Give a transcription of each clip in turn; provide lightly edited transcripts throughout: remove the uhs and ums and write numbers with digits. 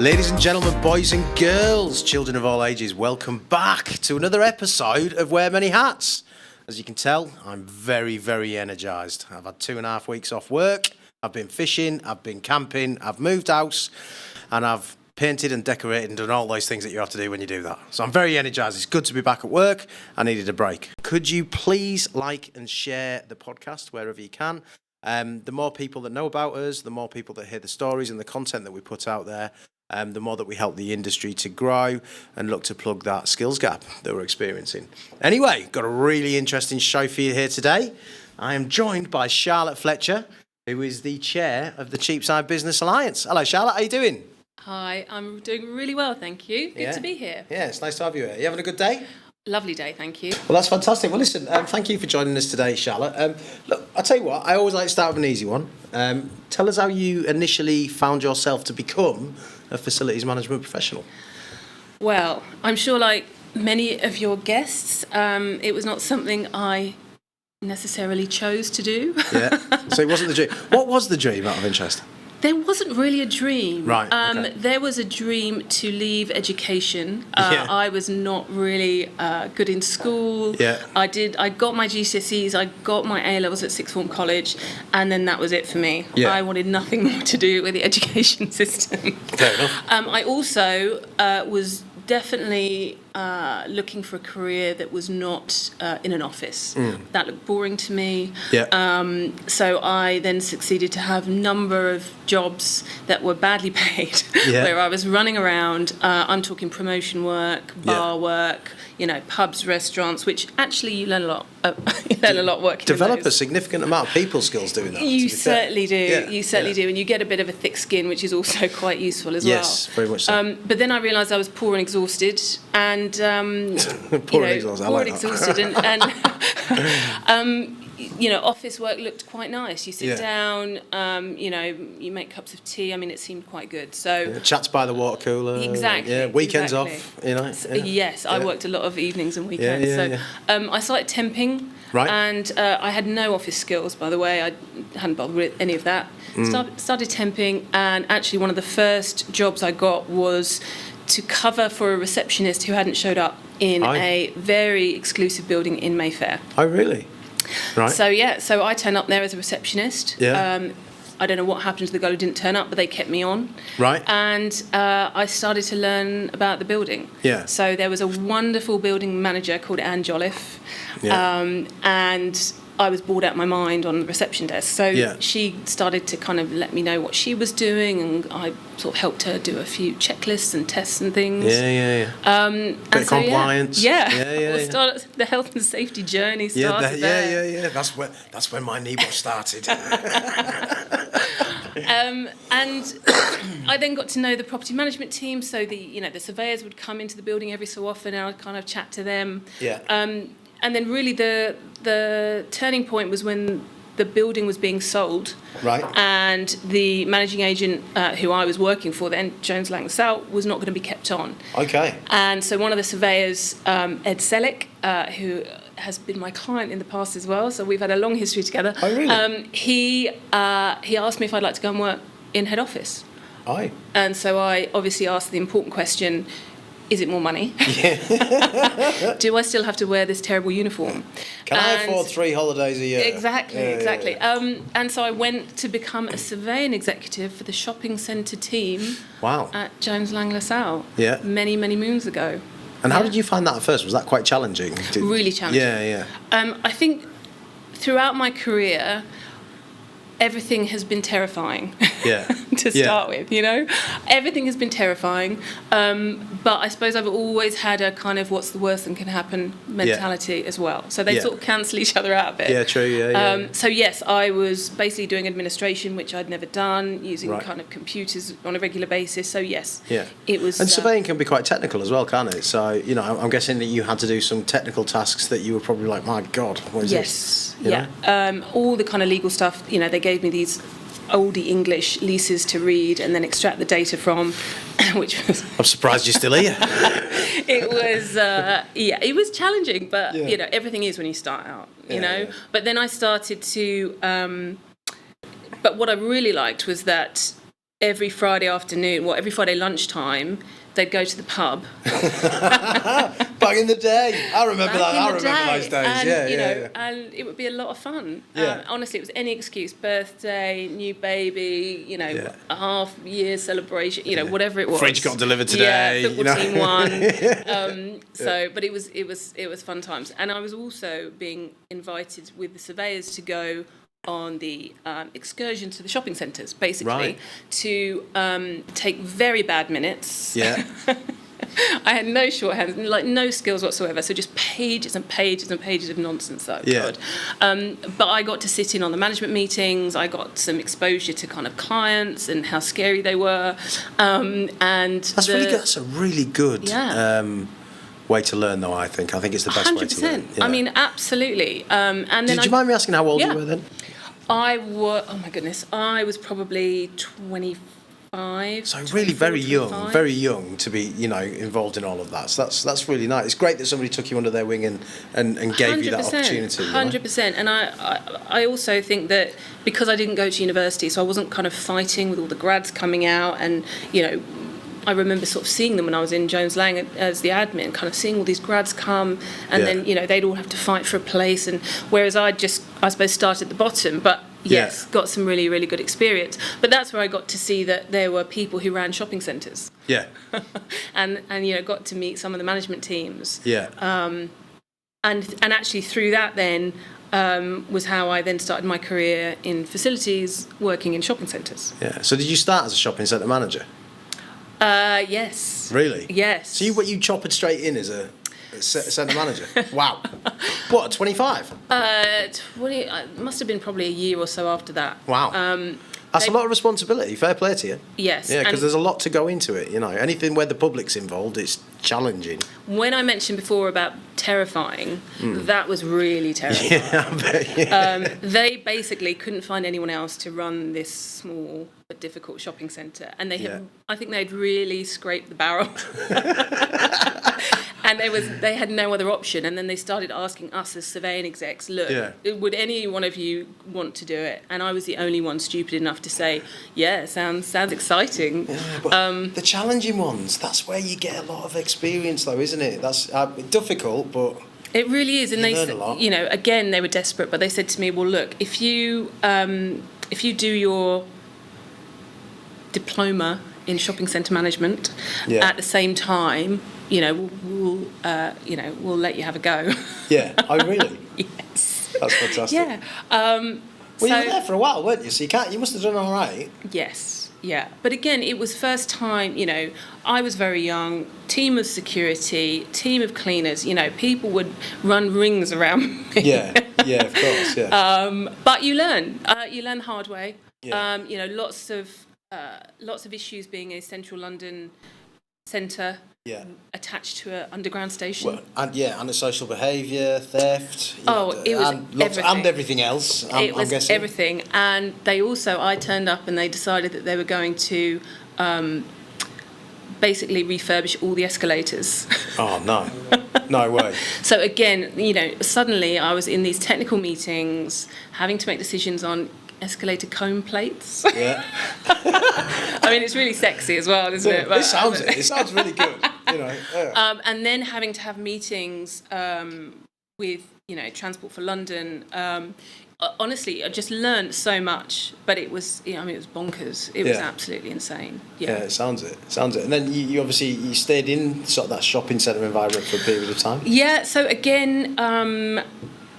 Ladies and gentlemen, boys and girls, children of all ages, welcome back to another episode of Wear Many Hats. As you can tell, I'm very, very energised. I've had 2.5 weeks off work, I've been fishing, I've been camping, I've moved house, and I've painted and decorated and done all those things that you have to do when you do that. So I'm very energised. It's good to be back at work. I needed a break. Could you please like and share the podcast wherever you can? The more people that know about us, the more people that hear the stories and the content that we put out there, the more that we help the industry to grow and look to plug that skills gap that we're experiencing. Anyway, got a really interesting show for you here today. I am joined by Charlotte Fletcher, who is the chair of the Cheapside Business Alliance. Hello, Charlotte. How are you doing? Hi, I'm doing really well, thank you. Good to be here. Yeah, it's nice to have you here. You having a good day? Lovely day, thank you. Well, that's fantastic. Well, listen, thank you for joining us today, Charlotte. Look, I'll tell you what, I always like to start with an easy one. Tell us how you initially found yourself to become a facilities management professional. Well, I'm sure like many of your guests, it was not something I necessarily chose to do. Yeah, so it wasn't the dream. What was the dream, out of interest? There wasn't really a dream. Right, okay. There was a dream to leave education. Yeah. I was not really good in school. Yeah. I got my GCSEs, I got my A-levels at sixth form college, and then that was it for me. Yeah. I wanted nothing more to do with the education system. Fair enough. I also was definitely looking for a career that was not in an office. That looked boring to me. Yeah. So I then succeeded to have a number of jobs that were badly paid, Yeah. where I was running around. I'm talking promotion work, bar work, pubs, restaurants, which actually you learn a lot. You learn a lot working. Develop in a those. significant amount of people skills doing that. You to be fair. certainly do. Yeah, You certainly do, and you get a bit of a thick skin, which is also quite useful as well. Yes, very much so. But then I realised I was poor and exhausted, and Poor and exhausted. I poor like and that. exhausted, and office work looked quite nice. You sit Yeah. down, you make cups of tea. I mean, it seemed quite good. So Chats by the water cooler. Exactly, Yeah, weekends exactly. off. Yes, I worked a lot of evenings and weekends. I started temping. Right. And I had no office skills, by the way. I hadn't bothered with any of that. Started temping, and actually one of the first jobs I got was to cover for a receptionist who hadn't showed up in a very exclusive building in Mayfair. Oh, really? Right. So I turned up there as a receptionist. Yeah. I don't know what happened to the girl who didn't turn up, but they kept me on. Right. And I started to learn about the building. Yeah. So there was a wonderful building manager called Anne Jolliffe. Yeah. And I was bored out of my mind on the reception desk. So she started to kind of let me know what she was doing, and I sort of helped her do a few checklists and tests and things. Bit of compliance. We'll start the health and safety journey started there. Yeah. That's when my NEBOSH started. And I then got to know the property management team. So the surveyors would come into the building every so often, and I'd kind of chat to them. Yeah. And then really the turning point was when the building was being sold. Right. And the managing agent who I was working for then, Jones Lang LaSalle, was not going to be kept on. Okay. And so one of the surveyors, Ed Selleck, who has been my client in the past as well, so we've had a long history together. Oh, really? He asked me if I'd like to go and work in head office. Aye. And so I obviously asked the important question, is it more money? Yeah. Do I still have to wear this terrible uniform? Can I afford 3 holidays a year? Exactly. Yeah. And so I went to become a surveying executive for the shopping centre team. Wow. At Jones Lang LaSalle. Yeah. Many, many moons ago. And how did you find that at first? Was that quite challenging? Really challenging. Yeah. I think throughout my career, everything has been terrifying. Yeah. To start with, everything has been terrifying. But I suppose I've always had a kind of what's the worst that can happen mentality as well. So they sort of cancel each other out a bit. Yeah, true. Yeah. So yes, I was basically doing administration, which I'd never done, using Right. kind of computers on a regular basis. So yes, Yeah. it was. And surveying can be quite technical as well, can't it? So, I'm guessing that you had to do some technical tasks that you were probably like, my God, what is this? All the kind of legal stuff, they gave me these oldie English leases to read and then extract the data from, which was... I'm surprised you're still here. It was challenging, but, everything is when you start out, you know. Yeah. But then I started to... but what I really liked was that every Friday afternoon, every Friday lunchtime, they'd go to the pub. Back in the day. I remember that. I remember those days. And, and it would be a lot of fun. Yeah. Honestly, it was any excuse, birthday, new baby, a half-year celebration, whatever it was. Fridge got delivered today. Yeah, football team won. But it was fun times. And I was also being invited with the surveyors to go on the excursion to the shopping centres, basically, to take very bad minutes. Yeah. I had no shorthand, no skills whatsoever, so just pages and pages and pages of nonsense that I could. But I got to sit in on the management meetings. I got some exposure to kind of clients and how scary they were. And that's really good. That's a really good way to learn, though. I think it's the best 100%. way to learn. Yeah. I mean, absolutely. And then Did you mind me asking how old you were then? I was probably 25. So really very young to be, involved in all of that. So that's really nice. It's great that somebody took you under their wing and gave you that opportunity. 100%. And I also think that because I didn't go to university, so I wasn't kind of fighting with all the grads coming out, and I remember sort of seeing them when I was in Jones Lang as the admin, kind of seeing all these grads come, and then they'd all have to fight for a place, and whereas I suppose started at the bottom, but got some really, really good experience. But that's where I got to see that there were people who ran shopping centres. Yeah. and got to meet some of the management teams. Yeah. And actually through that then was how I then started my career in facilities, working in shopping centres. Yeah. So did you start as a shopping centre manager? Yes. Really? Yes. So you choppered straight in as a centre manager? Wow. What, 25? 20, it must have been probably a year or so after that. Wow. That's a lot of responsibility. Fair play to you. Yes. Yeah, because there's a lot to go into it, Anything where the public's involved, it's challenging. When I mentioned before about terrifying, that was really terrifying. Yeah, I bet, yeah. They basically couldn't find anyone else to run this small but difficult shopping centre. And I think they'd really scraped the barrel. And they had no other option, and then they started asking us as surveying execs, look, would any one of you want to do it? And I was the only one stupid enough to say, sounds exciting. Yeah, but the challenging ones, that's where you get a lot of experience, though, isn't it? That's difficult, but it really is. And they learn a lot. Again, they were desperate, but they said to me, well, look, if you do your diploma in shopping centre management at the same time, we'll let you have a go. Yeah. Oh, really? Yes. That's fantastic. Yeah. You were there for a while, weren't you? So you must have done all right. Yes. Yeah. But again, it was first time, I was very young, team of security, team of cleaners, people would run rings around me. Yeah, of course, yeah. But you learn the hard way. Yeah. Lots of issues being a central London centre. Yeah. Attached to an underground station. Well, and a social behaviour, theft. It was everything. And everything else. It was I'm guessing. everything. And I turned up and they decided that they were going to basically refurbish all the escalators. Oh, no. No way. So again, suddenly I was in these technical meetings having to make decisions on escalator cone plates. Yeah. I mean, it's really sexy as well, isn't it? But, it sounds really good. Yeah. And then having to have meetings with Transport for London. Honestly, I just learned so much, but it was it was bonkers. It was absolutely insane. Yeah, it sounds it. And then you obviously stayed in sort of that shopping centre environment for a period of time. Yeah. So again.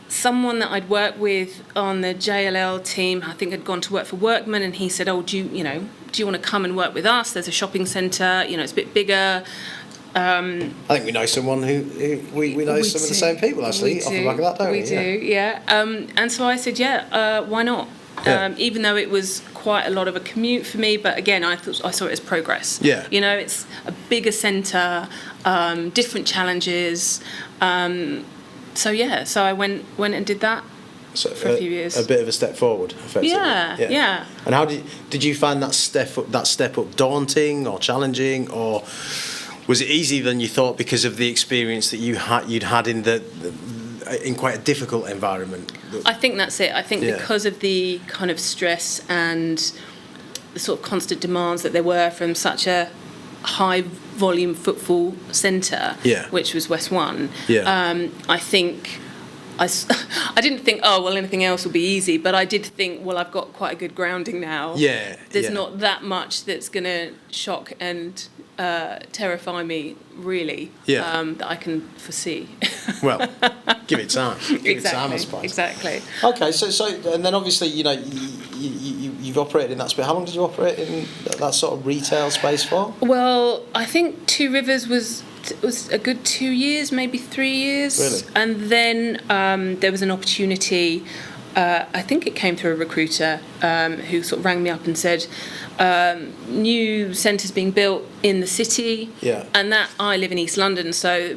Someone that I'd worked with on the JLL team, I think had gone to work for Workman, and he said, "Oh, do you want to come and work with us? There's a shopping centre, it's a bit bigger." I think we know someone who we know some of the same people actually off the back of that, don't we? We do, yeah. And so I said, why not? Yeah. Even though it was quite a lot of a commute for me, but again, I saw it as progress. Yeah. It's a bigger centre, different challenges. So I went and did that for a few years. A bit of a step forward, effectively. Yeah. And how did you find that step up daunting or challenging, or was it easier than you thought because of the experience that you'd had in quite a difficult environment? I think that's it. I think because of the kind of stress and the sort of constant demands that there were from such a high volume footfall centre, which was West One. I think I didn't think, oh, well, anything else will be easy, but I did think, well, I've got quite a good grounding now. There's not that much that's going to shock and terrify me, really, that I can foresee. Well, give it time. Give it time, I suppose. Exactly. Okay, so and then obviously, you've operated in that space. How long did you operate in that sort of retail space for? Well, I think Two Rivers was a good 2 years, maybe 3 years. Really? And then there was an opportunity, I think it came through a recruiter who sort of rang me up and said, new centres being built in the city. And that, I live in East London, so,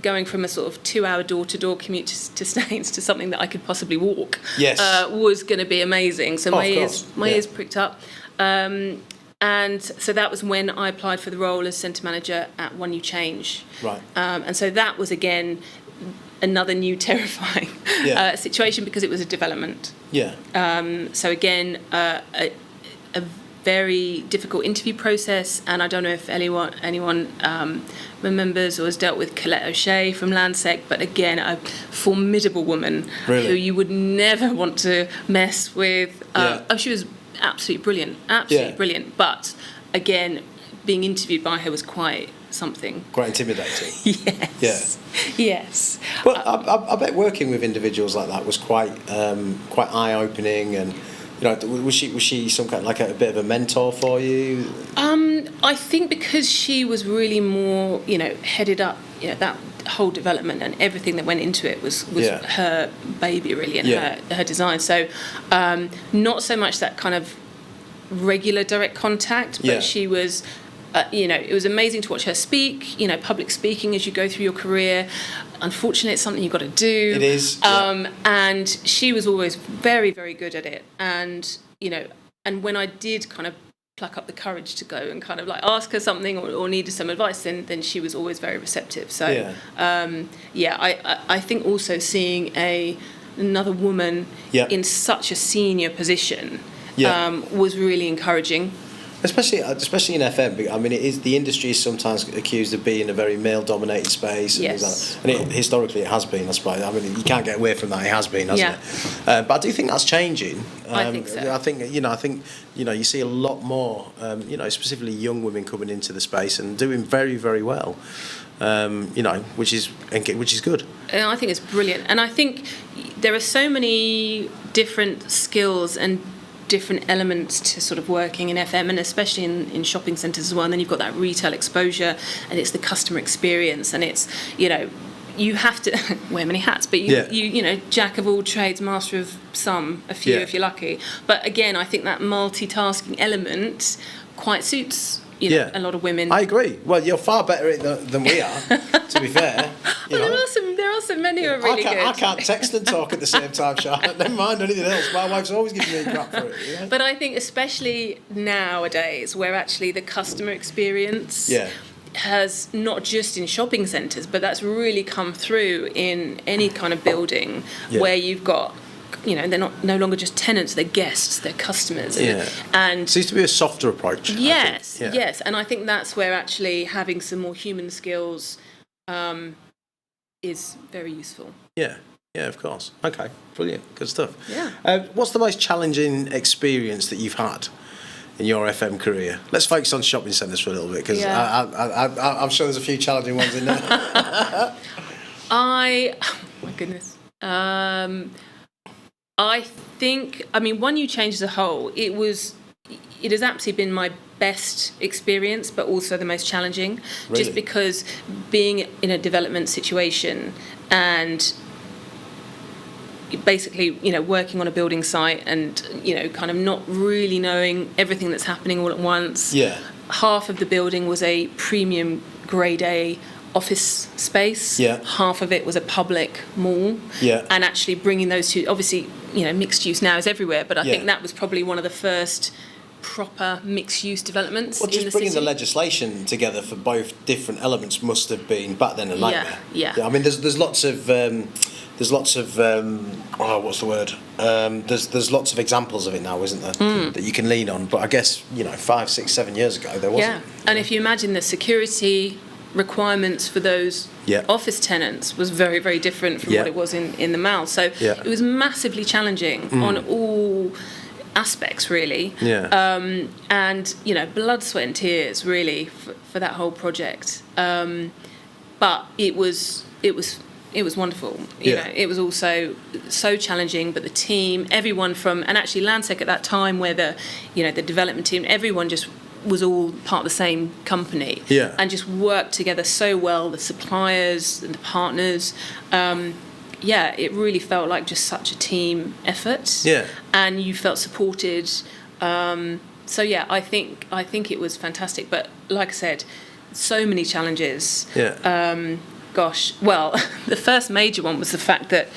going from a sort of 2-hour door-to-door commute to Staines to something that I could possibly walk was going to be amazing. So my ears pricked up. And so that was when I applied for the role as centre manager at One New Change. Right. And so that was, again, another new terrifying situation because it was a development. So again, a very difficult interview process, and I don't know if anyone remembers or has dealt with Colette O'Shea from Landsec, but again, a formidable woman who you would never want to mess with. She was absolutely brilliant, but again, being interviewed by her was quite something. Quite intimidating. Yes. But I bet working with individuals like that was quite eye-opening, and was she some kind of like a bit of a mentor for you? I think because she was really more, headed up, that whole development and everything that went into it was her baby, really, and her design. So not so much that kind of regular direct contact, but she was, it was amazing to watch her speak, public speaking as you go through your career. Unfortunately, it's something you've got to do. It is. And she was always very, very good at it. And, and when I did kind of pluck up the courage to go and kind of like ask her something or needed some advice, then she was always very receptive. So, I think also seeing another woman in such a senior position was really encouraging. Especially in FM. I mean, the industry is sometimes accused of being a very male-dominated space. And historically it has been, I suppose. I mean, you can't get away from that. It has been, hasn't it? But I do think that's changing. I think so. I think you see a lot more, specifically young women coming into the space and doing very, very well. Which is good. And I think it's brilliant. And I think there are so many different skills and different elements to sort of working in FM, and especially in shopping centres as well. And then you've got that retail exposure, and it's the customer experience, and it's, you have to wear many hats, but you jack of all trades, master of some, a few if you're lucky. But again, I think that multitasking element quite suits a lot of women. I agree. Well, you're far better at it than we are, to be fair. There are some many who are really good. I can't text and talk at the same time, Charlotte. Never mind anything else. My wife's always giving me crap for it. But I think especially nowadays, where actually the customer experience has, not just in shopping centres, but that's really come through in any kind of building where you've got, they're no longer just tenants, they're guests, they're customers. And seems to be a softer approach. Yes. And I think that's where actually having some more human skills is very useful. Yeah, of course. Okay, brilliant, good stuff. What's the most challenging experience that you've had in your FM career? Let's focus on shopping centres for a little bit, because I'm sure there's a few challenging ones in there. Oh my goodness. I think, One New Change as a whole, it has absolutely been my best experience, but also the most challenging, just because being in a development situation and basically, working on a building site and, kind of not really knowing everything that's happening all at once. Half of the building was a premium grade A office space. Half of it was a public mall. And actually bringing those two, obviously, mixed use now is everywhere, but I think that was probably one of the first proper mixed-use developments in the city. Well, just bringing the legislation together for both different elements must have been, back then, a nightmare. Yeah. I mean, there's lots of there's lots of what's the word? There's lots of examples of it now, isn't there? That you can lean on. But I guess 5, 6, 7 years ago there wasn't. Yeah, and if you imagine the security requirements for those office tenants was very, very different from what it was in the mall. So it was massively challenging on all aspects, really. And blood, sweat and tears really for that whole project. But it was wonderful. You know, it was also so challenging, but the team, everyone and actually Landsec at that time, where the development team, everyone just was all part of the same company and just worked together so well, the suppliers and the partners. It really felt like just such a team effort. And you felt supported. I think it was fantastic. But like I said, so many challenges. The first major one was the fact that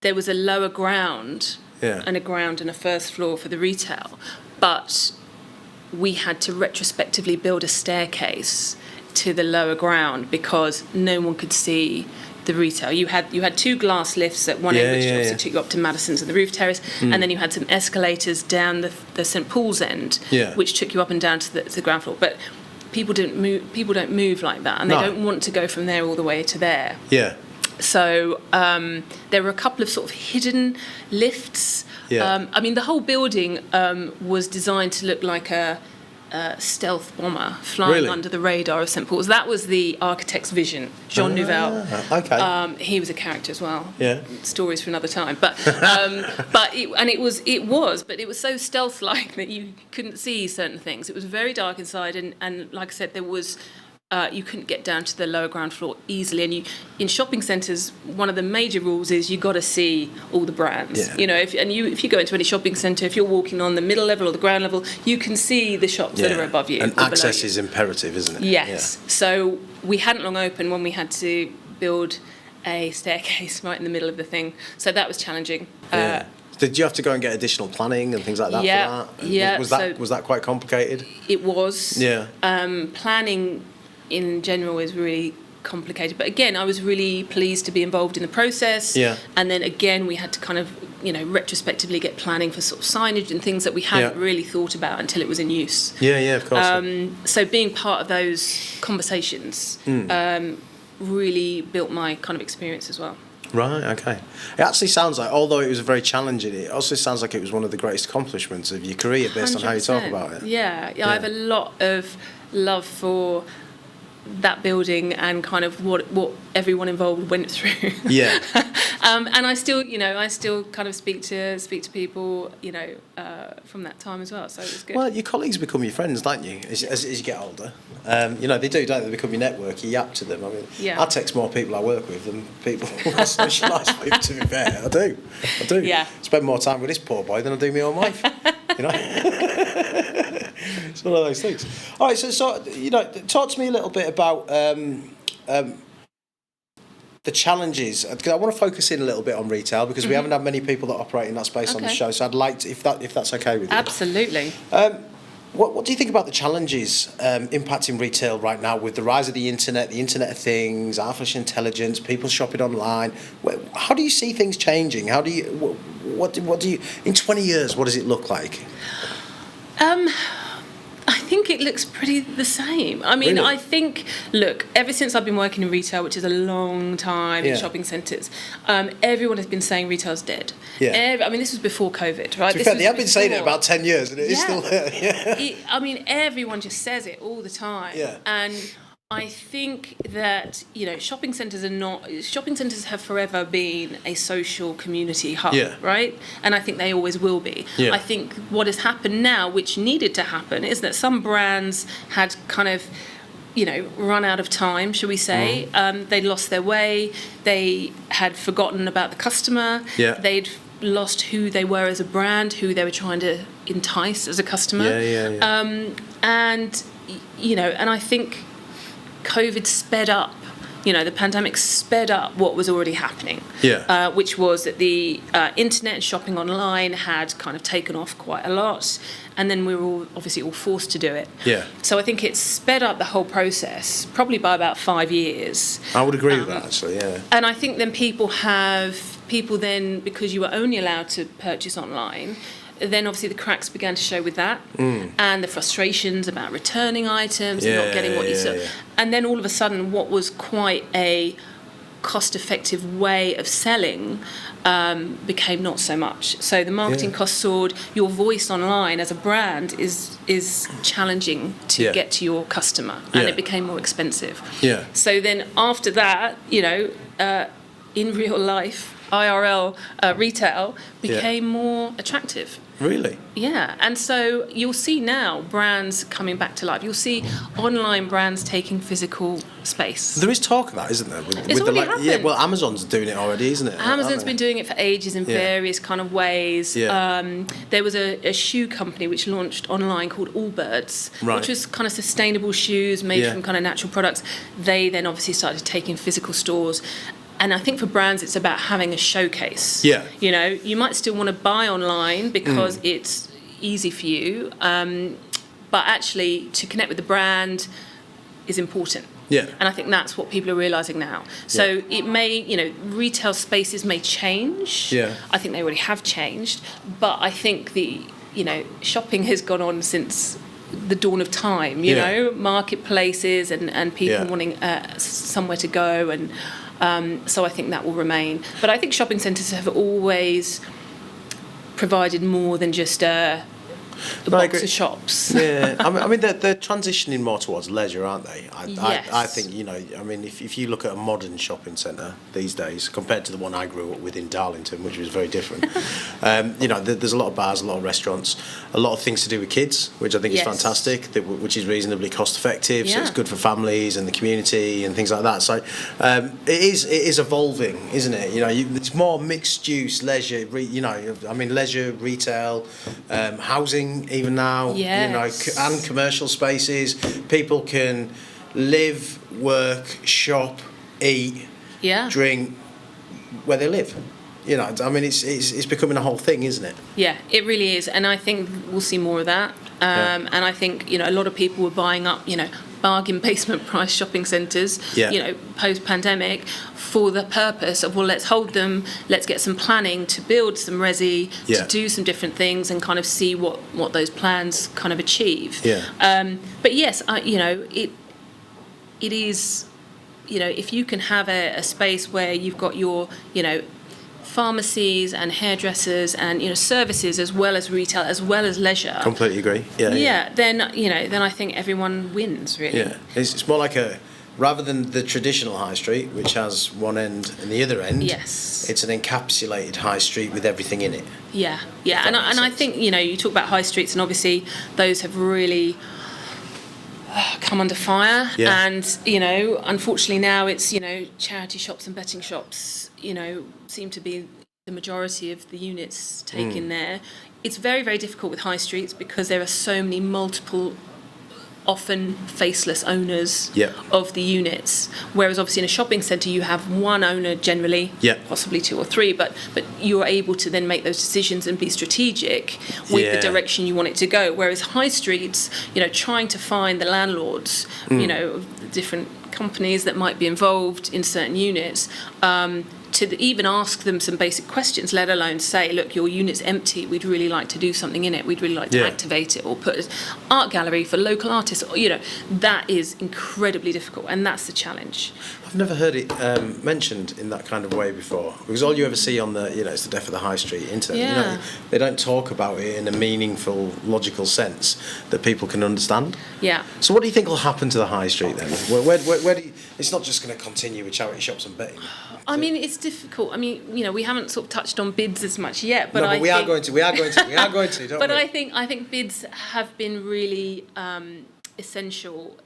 there was a lower ground and a ground and a first floor for the retail, but we had to retrospectively build a staircase to the lower ground because no one could see the retail. You had 2 glass lifts at one end, which obviously took you up to Madison's and the roof terrace, and then you had some escalators down the St Paul's end, which took you up and down to the ground floor. But people don't move like that, and they don't want to go from there all the way to there. So there were a couple of sort of hidden lifts. The whole building was designed to look like a stealth bomber flying under the radar of St Paul's. That was the architect's vision, Jean Nouvel. Okay. He was a character as well. Stories for another time. But it was so stealth-like that you couldn't see certain things. It was very dark inside, and like I said, there was. You couldn't get down to the lower ground floor easily, and in shopping centres, one of the major rules is you got to see all the brands. If you go into any shopping centre, if you're walking on the middle level or the ground level, you can see the shops that are above you. And access is imperative, isn't it? Yes. So we hadn't long opened when we had to build a staircase right in the middle of the thing. So that was challenging. Did you have to go and get additional planning and things like that for that? Yeah. Was that quite complicated? It was. Yeah. Planning in general is really complicated, but again, I was really pleased to be involved in the process. And then again, we had to kind of retrospectively get planning for sort of signage and things that we hadn't really thought about until it was in use. Of course. So being part of those conversations really built my kind of experience as well. Right, okay. It actually sounds like, although it was very challenging, it also sounds like it was one of the greatest accomplishments of your career based 100%. On how you talk about it. Yeah, I have a lot of love for that building and kind of what everyone involved went through. And I still kind of speak to people from that time as well, so it was good. Well, your colleagues become your friends, don't you, as you get older? They do, don't they? Become your network, you yap to them. I mean, I text more people I work with than people I socialise with, to be fair. I do. Spend more time with this poor boy than I do my own wife. It's one of those things. All right, so talk to me a little bit about the challenges, because I want to focus in a little bit on retail because we haven't had many people that operate in that space on the show. So I'd like to, if that's okay with you. Absolutely. What do you think about the challenges impacting retail right now with the rise of the Internet of Things, artificial intelligence, people shopping online? How do you see things changing? How do you, what do you, in 20 years, what does it look like? I think it looks pretty the same. I mean, I think, look, ever since I've been working in retail, which is a long time in shopping centres, everyone has been saying retail's dead. This was before COVID, right? To be fair, they have been saying it about 10 years and it is still there. Everyone just says it all the time. And I think that, shopping centres have forever been a social community hub, right? And I think they always will be. I think what has happened now, which needed to happen, is that some brands had kind of, run out of time, shall we say. They'd lost their way. They had forgotten about the customer. They'd lost who they were as a brand, who they were trying to entice as a customer. And I think COVID sped up the pandemic sped up what was already happening, which was that the internet and shopping online had kind of taken off quite a lot, and then we were all forced to do it. Yeah. So I think it sped up the whole process, probably by about 5 years. I would agree with that, actually, yeah. And I think then people then, because you were only allowed to purchase online, then obviously the cracks began to show with that, and the frustrations about returning items and not getting what you saw. And then all of a sudden, what was quite a cost-effective way of selling became not so much. So the marketing costs soared. Your voice online as a brand is challenging to get to your customer, and it became more expensive. Yeah. So then after that, in real life, IRL retail became more attractive. Really? Yeah, and so you'll see now brands coming back to life. You'll see online brands taking physical space. There is talk of that, isn't there? It's already happened. Yeah, well, Amazon's doing it already, isn't it? Amazon's been doing it for ages in various kind of ways. Yeah. There was a shoe company which launched online called Allbirds, which was kind of sustainable shoes made from kind of natural products. They then obviously started taking physical stores. And I think for brands, it's about having a showcase. Yeah. You might still want to buy online because it's easy for you, but actually to connect with the brand is important. Yeah. And I think that's what people are realising now. So it may, retail spaces may change. Yeah. I think they already have changed, but I think shopping has gone on since the dawn of time. Marketplaces and people wanting somewhere to go and. So I think that will remain. But I think shopping centres have always provided more than just a box of shops. Yeah, I mean they're transitioning more towards leisure, aren't they? I think if you look at a modern shopping centre these days compared to the one I grew up with in Darlington, which was very different. There's a lot of bars, a lot of restaurants, a lot of things to do with kids, which I think is fantastic, which is reasonably cost effective. So it's good for families and the community and things like that. So it is evolving, isn't it? It's more mixed use leisure. Leisure, retail, housing. Even now, and commercial spaces, people can live, work, shop, eat, drink where they live. It's becoming a whole thing, isn't it? Yeah, it really is, and I think we'll see more of that. And I think a lot of people were buying up bargain basement price shopping centres, post pandemic, for the purpose of, let's hold them, let's get some planning to build some resi, to do some different things and kind of see what those plans kind of achieve. But yes, it is, if you can have a space where you've got your, pharmacies and hairdressers and services as well as retail as well as leisure. Completely agree. Then I think everyone wins really. Yeah, it's more like rather than the traditional high street, which has one end and the other end. Yes. It's an encapsulated high street with everything in it. Yeah, and I think you talk about high streets and obviously those have really come under fire, and unfortunately now it's charity shops and betting shops seem to be the majority of the units taken there. It's very, very difficult with high streets because there are so many multiple, often faceless owners of the units, whereas obviously in a shopping centre you have one owner generally, possibly two or three, but you're able to then make those decisions and be strategic with the direction you want it to go, whereas high streets, trying to find the landlords, of the different companies that might be involved in certain units, to even ask them some basic questions, let alone say, look, your unit's empty, we'd really like to do something in it, we'd really like to activate it, or put an art gallery for local artists, that is incredibly difficult, and that's the challenge. I've never heard it mentioned in that kind of way before, because all you ever see on it's the death of the high street internet. They don't talk about it in a meaningful, logical sense that people can understand. Yeah. So what do you think will happen to the high street then? Where do you, it's not just going to continue with charity shops and betting. I mean, it's difficult. I mean, we haven't sort of touched on bids as much yet, but we are going to, don't but we? I think bids have been really essential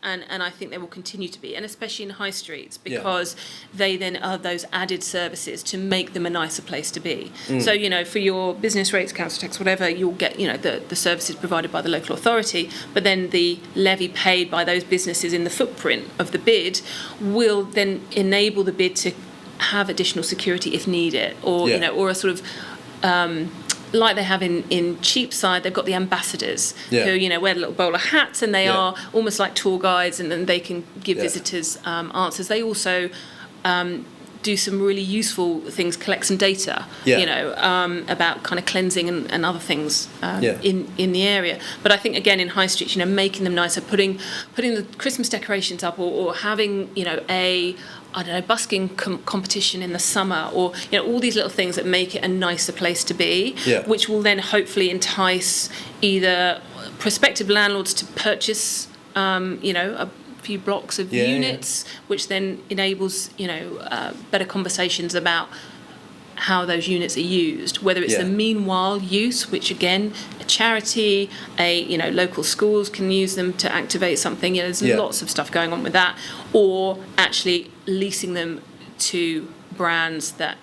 and I think there will continue to be, and especially in high streets, because they then are those added services to make them a nicer place to be. So, for your business rates, council tax, whatever, you'll get, the services provided by the local authority, but then the levy paid by those businesses in the footprint of the bid will then enable the bid to have additional security if needed, or, or a sort of... like they have in Cheapside, they've got the ambassadors who, wear a little bowler hats, and they are almost like tour guides, and then they can give visitors answers. They also do some really useful things, collect some data, about kind of cleansing and other things in the area. But I think, again, in high streets, making them nicer, putting the Christmas decorations up, or having, busking competition in the summer, or all these little things that make it a nicer place to be, which will then hopefully entice either prospective landlords to purchase, a few blocks of units, which then enables better conversations about how those units are used, whether it's the meanwhile use, which again, a charity, local schools can use them to activate something. There's lots of stuff going on with that, or actually leasing them to brands that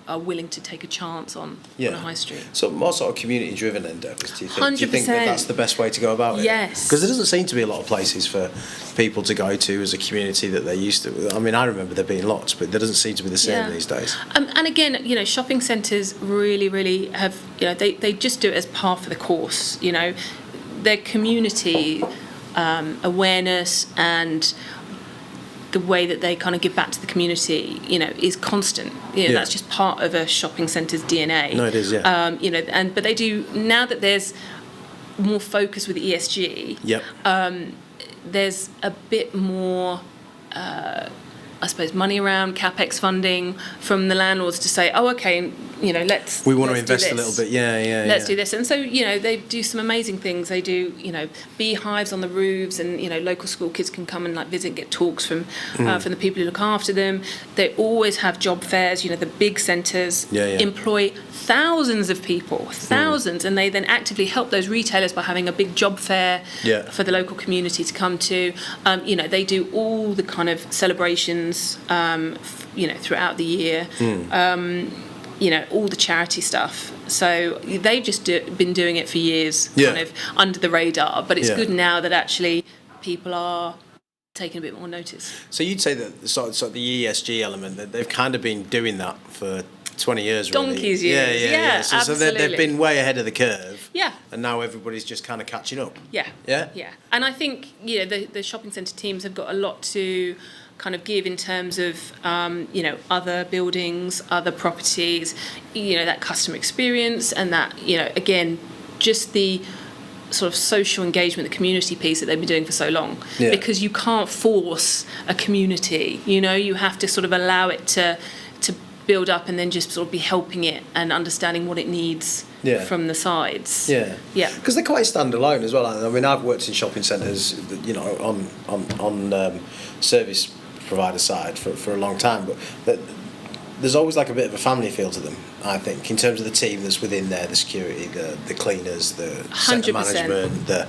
are willing to take a chance on a high street. So more sort of community-driven endeavours, do you think? 100%. Do you think that's the best way to go about it? Yes. Because there doesn't seem to be a lot of places for people to go to as a community that they used to. I mean, I remember there being lots, but there doesn't seem to be the same these days. And again, shopping centres really, really have, they just do it as par for the course. Their community awareness and the way that they kind of give back to the community, is constant. That's just part of a shopping centre's DNA. No, it is, but they do, now that there's more focus with ESG, there's a bit more, I suppose, money around, CapEx funding from the landlords to say, we want to invest a little bit, let's do this. And so, they do some amazing things. They do, beehives on the roofs, and, local school kids can come and visit, get talks from the people who look after them. They always have job fairs, the big centres employ thousands of people, and they then actively help those retailers by having a big job fair for the local community to come to. They do all the kind of celebrations, throughout the year. All the charity stuff. So they've just been doing it for years, kind of under the radar. But it's good now that actually people are taking a bit more notice. So you'd say that sort of the ESG element, that they've kind of been doing that for 20 years, really. Donkey's years. Yeah, So absolutely. they've been way ahead of the curve. Yeah. And now everybody's just kind of catching up. Yeah. And I think, the shopping centre teams have got a lot to kind of give in terms of, other buildings, other properties, that customer experience, and that, again, just the sort of social engagement, the community piece that they've been doing for so long. Because you can't force a community, you have to sort of allow it to build up, and then just sort of be helping it and understanding what it needs from the sides. Because they're quite standalone as well. I mean, I've worked in shopping centres, on service provider side for a long time, but there's always a bit of a family feel to them, I think, in terms of the team that's within there, the security, the cleaners, the centre management, there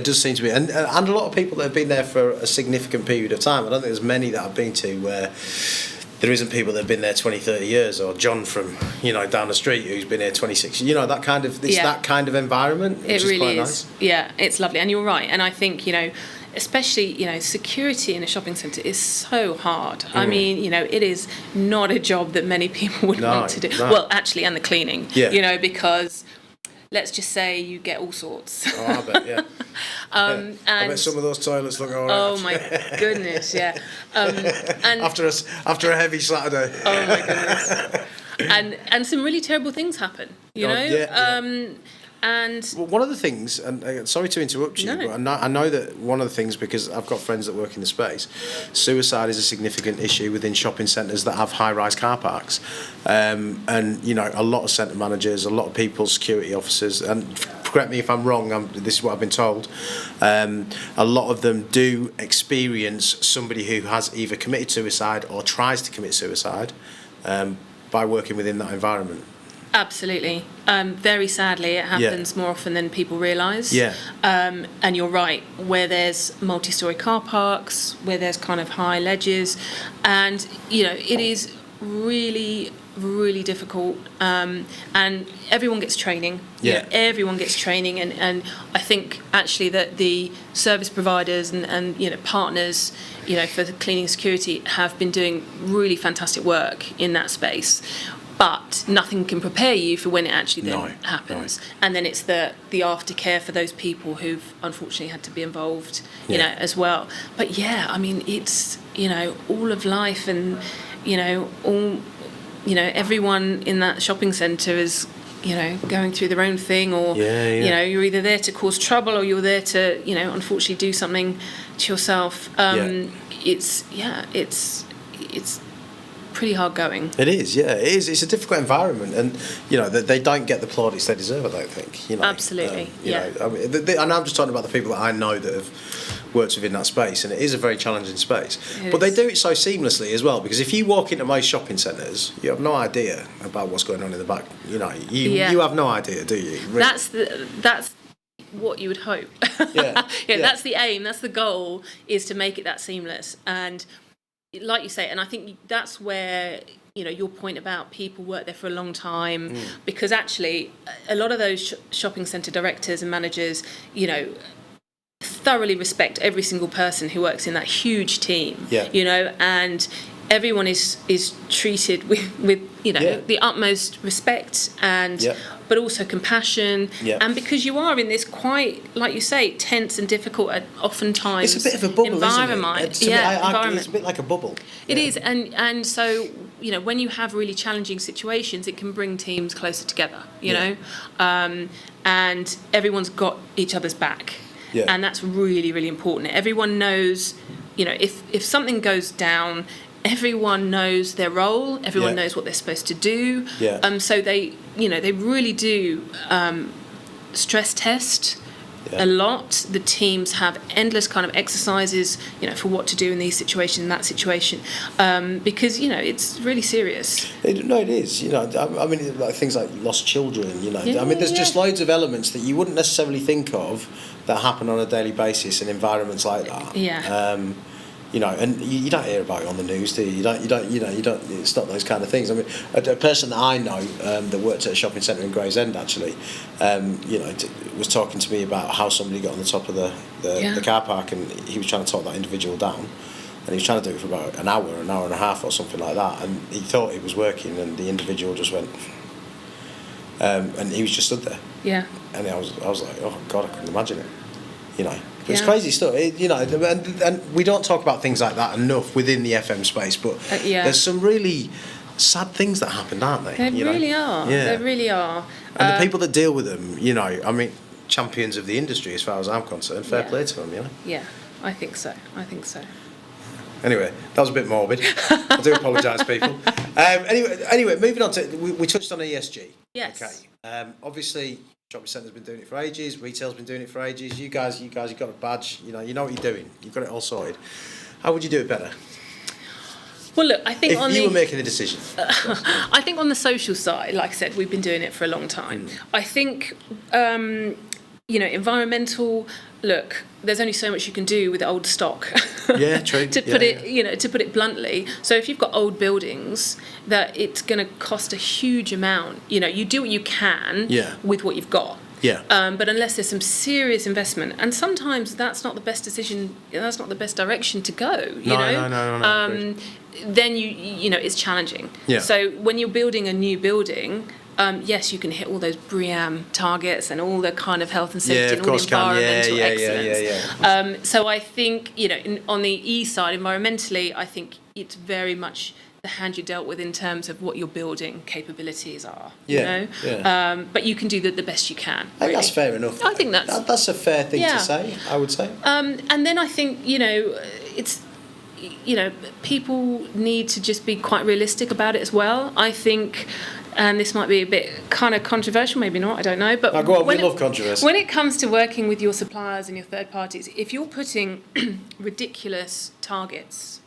does seem to be, and a lot of people that have been there for a significant period of time. I don't think there's many that I've been to where there isn't people that have been there 20, 30 years, or John from, down the street who's been here 26 years, that kind of, that kind of environment, which is quite nice. Yeah, it's lovely. And you're right. And I think, especially, security in a shopping centre is so hard. I mean, it is not a job that many people would want to do. No. Well, actually, and the cleaning, because let's just say you get all sorts. Oh, I bet, yeah. And I bet some of those toilets look all right. Oh, my goodness, yeah. And after a heavy Saturday. Oh, my goodness. And some really terrible things happen, And one of the things, and sorry to interrupt you, but I know that one of the things, because I've got friends that work in the space, suicide is a significant issue within shopping centres that have high-rise car parks, and a lot of centre managers, a lot of people, security officers, and correct me if I'm wrong, this is what I've been told, a lot of them do experience somebody who has either committed suicide or tries to commit suicide by working within that environment. Absolutely. Very sadly, it happens more often than people realise. Yeah. And you're right, where there's multi-storey car parks, where there's kind of high ledges, and, it is really, really difficult. And everyone gets training. Yeah. Everyone gets training. And I think, actually, that the service providers and partners, for the cleaning security have been doing really fantastic work in that space. But nothing can prepare you for when it actually then happens. No. And then it's the aftercare for those people who've unfortunately had to be involved, as well. But it's, all of life and, everyone in that shopping centre is, going through their own thing, or, you're either there to cause trouble or you're there to, unfortunately do something to yourself. It's pretty hard going. It is, yeah. It is. It's a difficult environment, and they don't get the plaudits they deserve. I don't think. Absolutely. And I'm just talking about the people that I know that have worked within that space, and it is a very challenging space. But they do it so seamlessly as well, because if you walk into most shopping centres, you have no idea about what's going on in the back. You have no idea, do you? Really? That's what you would hope. That's the aim. That's the goal, is to make it that seamless. And like you say, and I think that's where, your point about people work there for a long time, because actually a lot of those shopping centre directors and managers, thoroughly respect every single person who works in that huge team, and everyone is treated with the utmost respect and but also compassion, and because you are in this quite, like you say, tense and difficult at oftentimes it's a bit of a bubble, environment. Isn't it? Environment. It's a bit like a bubble. It is, and so when you have really challenging situations, it can bring teams closer together. And everyone's got each other's back, and that's really, really important. Everyone knows, if something goes down, everyone knows their role. Everyone knows what they're supposed to do. So they really do stress test a lot. The teams have endless kind of exercises, for what to do in these situations, in that situation, because it's really serious. It is. Like things like lost children. There's just loads of elements that you wouldn't necessarily think of that happen on a daily basis in environments like that. And you don't hear about it on the news, do you? You don't. It's not those kind of things. A person that I know that worked at a shopping centre in Gravesend actually, was talking to me about how somebody got on the top of the car park, and he was trying to talk that individual down, and he was trying to do it for about an hour and a half or something like that, and he thought it was working, and the individual just went, and he was just stood there. And I was like, oh God, I couldn't imagine it. It's crazy stuff, and we don't talk about things like that enough within the FM space, but there's some really sad things that happened, aren't they? They really are. They really are. And the people that deal with them, champions of the industry as far as I'm concerned, fair play to them, Yeah, I think so. Anyway, that was a bit morbid. I do apologise, people. Anyway, moving on to, we touched on ESG. Yes. Okay. Obviously, shopping centre's been doing it for ages. Retail's been doing it for ages. You guys, you've got a badge. You know what you're doing. You've got it all sorted. How would you do it better? Well, look, I think if you were making a decision. I think on the social side, like I said, we've been doing it for a long time. I think, environmental. Look, there's only so much you can do with old stock. Yeah, true. to put it bluntly. So if you've got old buildings, that it's going to cost a huge amount. You do what you can with what you've got. Yeah. But unless there's some serious investment, and sometimes that's not the best decision. That's not the best direction to go. No. Then it's challenging. Yeah. So when you're building a new building. Yes, you can hit all those BREEAM targets and all the kind of health and safety and all the environmental excellence. So I think, on the E side, environmentally, I think it's very much the hand you're dealt with in terms of what your building capabilities are. But you can do the best you can. I think that's fair enough. I think that's a fair thing to say, I would say. And then I think, it's... people need to just be quite realistic about it as well. I think, and this might be a bit kind of controversial, maybe not, I don't know. But go on, we love controversy. When it comes to working with your suppliers and your third parties, if you're putting ridiculous targets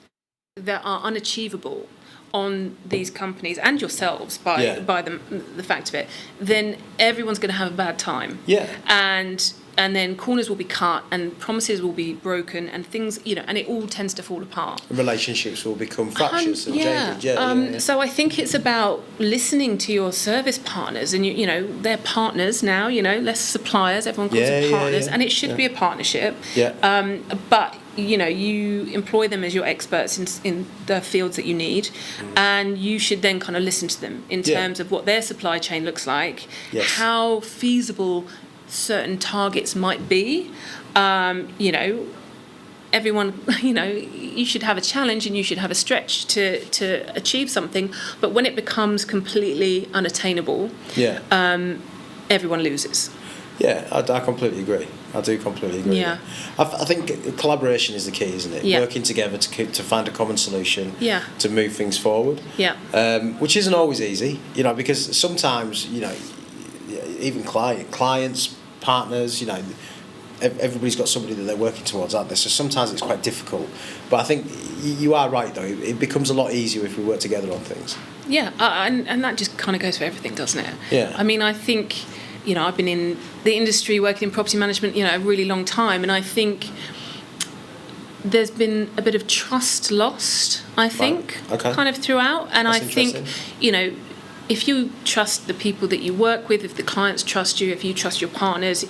that are unachievable, on these companies and yourselves by the fact of it, then everyone's going to have a bad time. Yeah. And then corners will be cut and promises will be broken and things, and it all tends to fall apart. Relationships will become fractious and jaded. So I think it's about listening to your service partners, and they're partners now. Less suppliers. Everyone calls them partners, and it should be a partnership. Yeah. But you employ them as your experts in the fields that you need, and you should then kind of listen to them in terms of what their supply chain looks like, how feasible certain targets might be. Everyone, you should have a challenge and you should have a stretch to achieve something, but when it becomes completely unattainable, everyone loses. Yeah, I completely agree. I do completely agree. Yeah. I think collaboration is the key, isn't it? Yeah. Working together to find a common solution. Yeah. To move things forward. Yeah. Which isn't always easy, because sometimes, even clients, partners, everybody's got somebody that they're working towards, aren't they? So sometimes it's quite difficult. But I think you are right, though. It becomes a lot easier if we work together on things. Yeah, and that just kind of goes for everything, doesn't it? Yeah. I mean, I think, I've been in the industry working in property management, a really long time, and I think there's been a bit of trust lost, I think, kind of throughout. And That's I think, if you trust the people that you work with, if the clients trust you, if you trust your partners,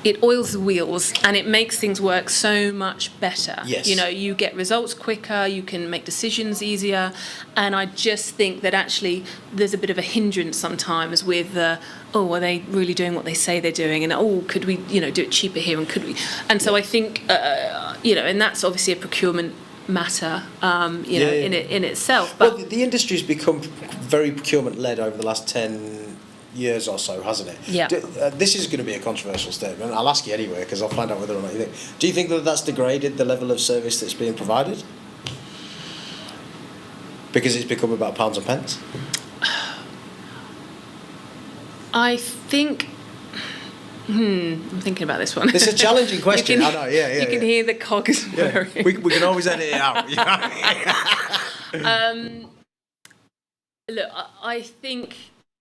it oils the wheels and it makes things work so much better. Yes. You get results quicker, you can make decisions easier, and I just think that actually there's a bit of a hindrance sometimes with are they really doing what they say they're doing, and could we do it cheaper here, and could we, and so I think and that's obviously a procurement matter in itself. But the industry's become very procurement led over the last 10 years or so, hasn't it? Yeah. This is going to be a controversial statement. I'll ask you anyway, because I'll find out whether or not you think. Do you think that that's degraded the level of service that's being provided? Because it's become about pounds and pence? I think... I'm thinking about this one. It's a challenging question. I know, You can hear the cogs whirring. We can always edit it out. Look, I think,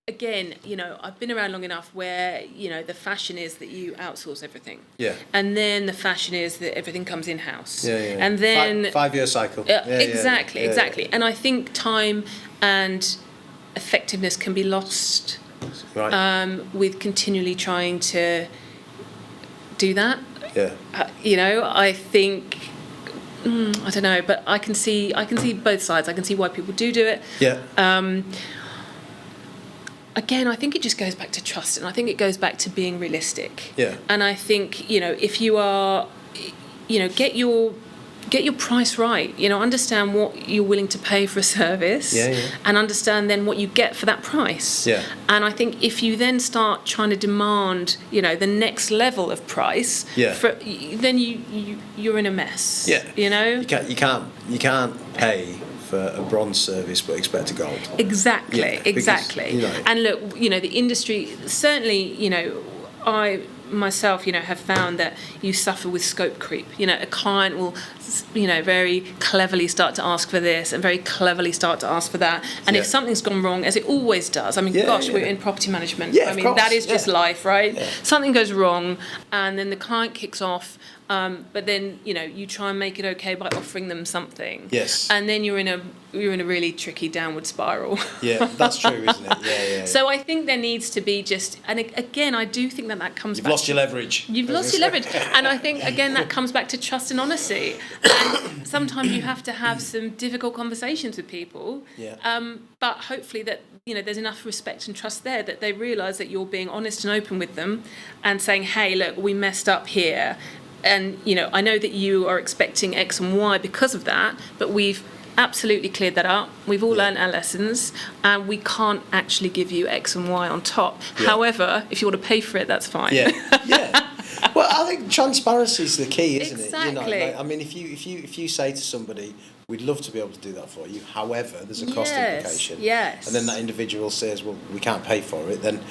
again, I've been around long enough where, the fashion is that you outsource everything. Yeah. And then the fashion is that everything comes in-house. Yeah. And then... 5-year cycle. Exactly. And I think time and effectiveness can be lost... Right. With continually trying to do that. Yeah. I think I don't know, but I can see both sides. I can see why people do it. Yeah. Again, I think it just goes back to trust, and I think it goes back to being realistic. Yeah. And I think if you are, get your price right. Understand what you're willing to pay for a service, and understand then what you get for that price. Yeah. And I think if you then start trying to demand, the next level of price, then you're in a mess. Yeah. You can't pay for a bronze service but expect a gold. Exactly. Yeah, exactly. Because, And look, the industry certainly, I myself, have found that you suffer with scope creep. A client will, very cleverly start to ask for this and very cleverly start to ask for that. And if something's gone wrong, as it always does, I mean, we're in property management. Yeah, I mean, of course. that is just life, right? Yeah. Something goes wrong, and then the client kicks off. But then you try and make it okay by offering them something. Yes. And then you're in a really tricky downward spiral. Yeah, that's true, isn't it? Yeah. So I think there needs to be and again, I do think that comes You've back. lost your leverage. You've lost your leverage, and I think again that comes back to trust and honesty. And sometimes you have to have some difficult conversations with people. Yeah. But hopefully that there's enough respect and trust there that they realise that you're being honest and open with them, and saying, hey, look, we messed up here. And, I know that you are expecting X and Y because of that, but we've absolutely cleared that up. We've all learned our lessons, and we can't actually give you X and Y on top. Yeah. However, if you want to pay for it, that's fine. Yeah. Well, I think transparency is the key, isn't exactly. it? I mean, if you say to somebody, we'd love to be able to do that for you, however, there's a cost implication. Yes. And then that individual says, well, we can't pay for it, then...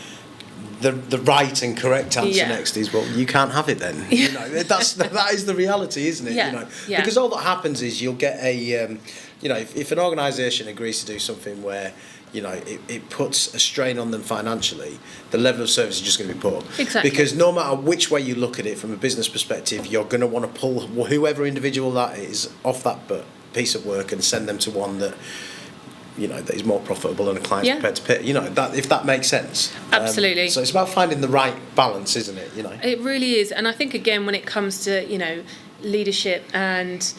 The right and correct answer next is, well, you can't have it then. That is the reality, isn't it? Yeah. Because all that happens is you'll get a you know, if an organisation agrees to do something where, you know, it puts a strain on them financially, the level of service is just going to be poor. Exactly. Because no matter which way you look at it from a business perspective, you're going to want to pull whoever individual that is off that piece of work and send them to one that, you know, that is more profitable and a client's prepared to pay. You know, that, if that makes sense. Absolutely. So it's about finding the right balance, isn't it? You know. It really is. And I think, again, when it comes to, you know, leadership and,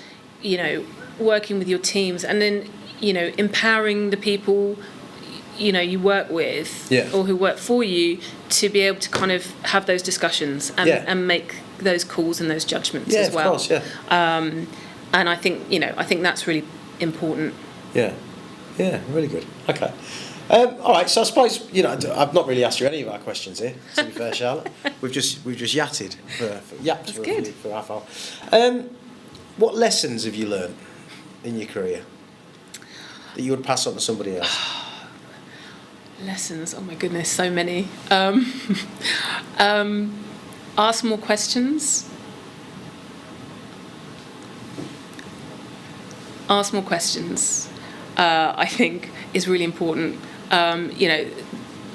you know, working with your teams and then, you know, empowering the people, you know, you work with or who work for you to be able to kind of have those discussions and make those calls and those judgments as well. Of course, and I think, you know, I think that's really important. Yeah, really good. Okay. All right, so I suppose, you know, I've not really asked you any of our questions here, to be fair, Charlotte. We've just yatted for half hour. What lessons have you learned in your career that you would pass on to somebody else? Lessons, oh my goodness, so many. Ask more questions. Ask more questions, I think, is really important. You know,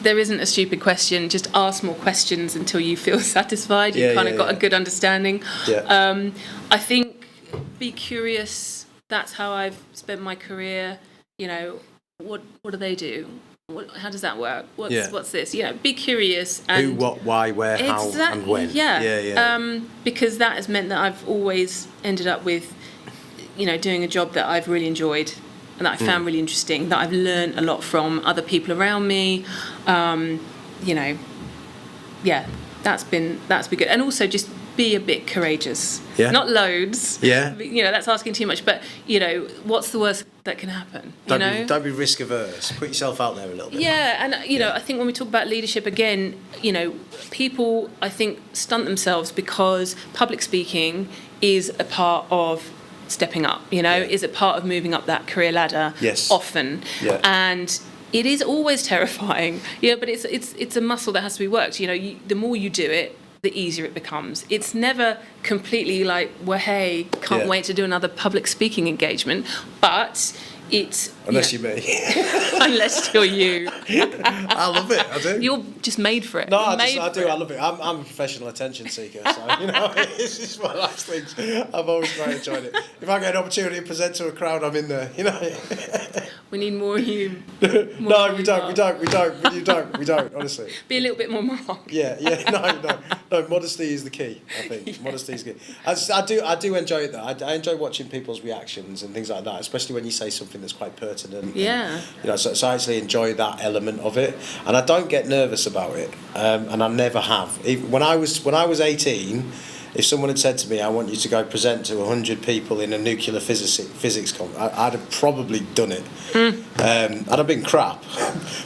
there isn't a stupid question. Just ask more questions until you feel satisfied. You've kind of got a good understanding. Yeah. I think be curious. That's how I've spent my career. You know, what do they do? How does that work? What's this? You know, be curious. And who, what, why, where, how, and when. Yeah. Because that has meant that I've always ended up with, you know, doing a job that I've really enjoyed and that I found really interesting, that I've learned a lot from other people around me. You know, that's been good. And also just be a bit courageous. Yeah. Not loads. Yeah. You know, that's asking too much. But, you know, what's the worst that can happen? Don't be risk averse. Put yourself out there a little bit. Yeah, and, you know, I think when we talk about leadership, again, you know, people, I think, stunt themselves because public speaking is a part of stepping up, you know, is a part of moving up that career ladder often. Yeah. And it is always terrifying, but it's a muscle that has to be worked. You know, the more you do it, the easier it becomes. It's never completely like, well, hey, can't wait to do another public speaking engagement, but it's... Unless you're me. Unless you're you. I love it, I do. You're just made for it. No, I do, I love it. I'm a professional attention seeker, so, you know, it's just one of those things. I've always quite enjoyed it. If I get an opportunity to present to a crowd, I'm in there, you know. We need more you. No, we don't, honestly. Be a little bit more Mark. No, modesty is the key, I think. Modesty is good. I do enjoy it, though. I enjoy watching people's reactions and things like that, especially when you say something that's quite pertinent. Yeah. And, you know, so I actually enjoy that element of it, and I don't get nervous about it, and I never have. Even when I was 18, if someone had said to me, "I want you to go present to 100 people in a nuclear physics conference," I'd have probably done it. I'd have been crap,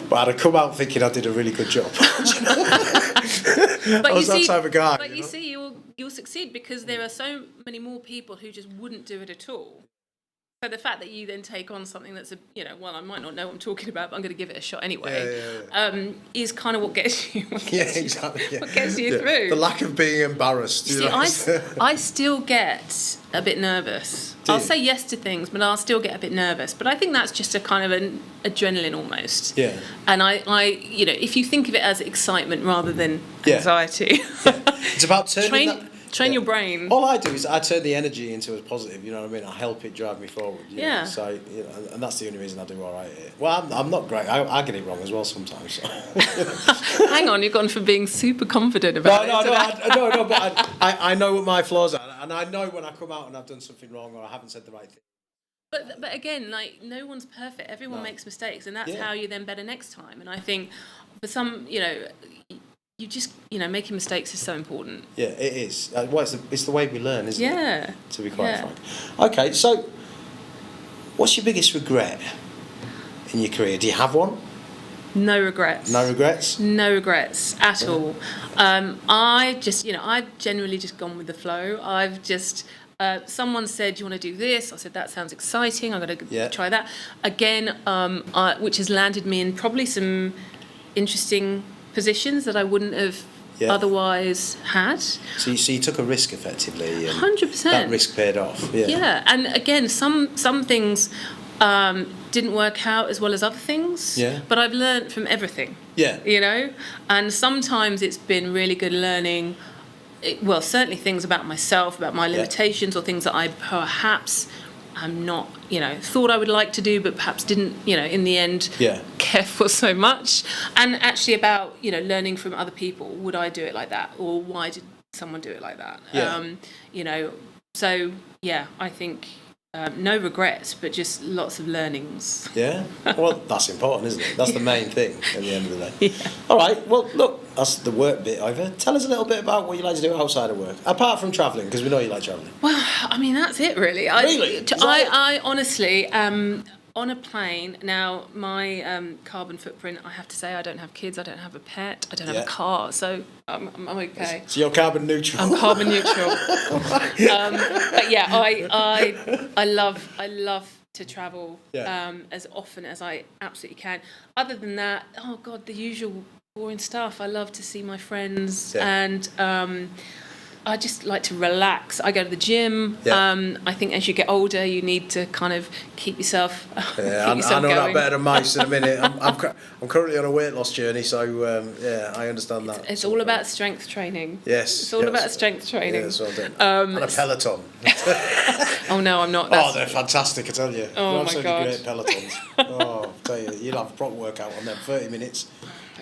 but I'd have come out thinking I did a really good job. I was that type of guy. But you see, you'll succeed because there are so many more people who just wouldn't do it at all. So the fact that you then take on something that's I might not know what I'm talking about, but I'm going to give it a shot anyway. Is kind of what gets you. What gets you through. The lack of being embarrassed. See, I still get a bit nervous. I'll say yes to things, but I'll still get a bit nervous. But I think that's just a kind of an adrenaline almost. Yeah. And I you know, if you think of it as excitement rather than anxiety. It's about Train your brain. All I do is I turn the energy into a positive, you know what I mean? I help it drive me forward. You know? So, you know, and that's the only reason I do all right here. Well, I'm not great. I get it wrong as well sometimes. So. Hang on, you've gone from being super confident about it. No, but I know what my flaws are, and I know when I come out and I've done something wrong or I haven't said the right thing. But again, like, no one's perfect. Everyone makes mistakes, and that's how you're then better next time. And I think for some, you know, you just, you know, making mistakes is so important. Yeah, it is. Well, it's the way we learn, isn't it? Yeah. To be quite frank. Okay, so what's your biggest regret in your career? Do you have one? No regrets. No regrets? No regrets at all. I just, you know, I've generally just gone with the flow. I've just... someone said, "Do you want to do this?" I said, "That sounds exciting. I'm going to try that." Again, which has landed me in probably some interesting positions that I wouldn't have otherwise had. So you took a risk effectively. 100%. That risk paid off. Yeah. Yeah, and again, some things didn't work out as well as other things. Yeah. But I've learned from everything. Yeah. You know, and sometimes it's been really good learning. Well, certainly things about myself, about my limitations, or things that I perhaps am not, thought I would like to do, but perhaps didn't, in the end, care for so much. And actually about, learning from other people. Would I do it like that? Or why did someone do it like that? Yeah. So, I think no regrets, but just lots of learnings. Yeah? Well, that's important, isn't it? That's the main thing at the end of the day. Yeah. All right, well, look, that's the work bit over. Tell us a little bit about what you like to do outside of work, apart from travelling, because we know you like travelling. Well, I mean, that's it, really. Really? I honestly on a plane. Now, my carbon footprint, I have to say, I don't have kids, I don't have a pet, I don't have a car, so I'm okay. So you're carbon neutral. I'm carbon neutral. But yeah, I love to travel as often as I absolutely can. Other than that, oh God, the usual boring stuff. I love to see my friends and I just like to relax. I go to the gym. I think as you get older, you need to kind of keep yourself. I know going. that better than most in a minute. I'm currently on a weight loss journey, so I understand that. It's all about strength training. Yes, it's all about strength training. Yes, well done. And a Peloton. Oh no, I'm not. They're fantastic, I tell you. Oh my God. Great Pelotons. I tell you, you'll have a proper workout on them. 30 minutes.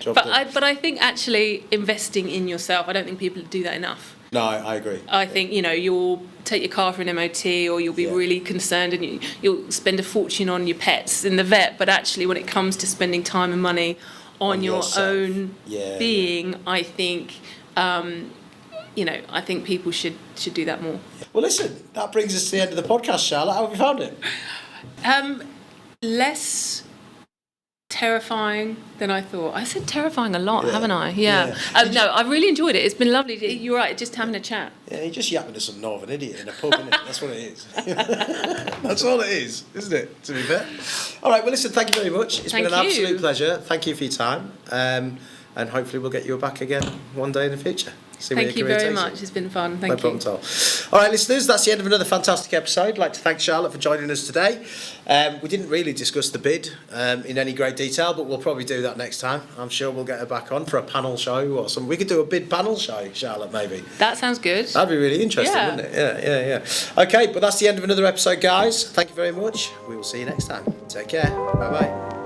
But I think actually investing in yourself, I don't think people do that enough. No, I agree. I think, you'll take your car for an MOT, or you'll be really concerned and you'll spend a fortune on your pets in the vet, but actually when it comes to spending time and money on your own being, I think, I think people should do that more. Well, listen, that brings us to the end of the podcast, Charlotte. How have you found it? Less terrifying than I thought. I said terrifying a lot, haven't I? No, I've really enjoyed it. It's been lovely. You're right, just having a chat. Yeah, you're just yapping to some northern idiot in a pub, isn't it? That's what it is. That's all it is, isn't it, to be fair? All right, well, listen, thank you very much. It's been an absolute pleasure. Thank you for your time. And hopefully we'll get you back again one day in the future. Thank you very much. It's been fun. Thank you. No problem at all. All right, listeners, that's the end of another fantastic episode. I'd like to thank Charlotte for joining us today. We didn't really discuss the bid in any great detail, but we'll probably do that next time. I'm sure we'll get her back on for a panel show or something. We could do a bid panel show, Charlotte, maybe. That sounds good. That'd be really interesting, wouldn't it? Yeah. Okay, but that's the end of another episode, guys. Thank you very much. We will see you next time. Take care. Bye-bye.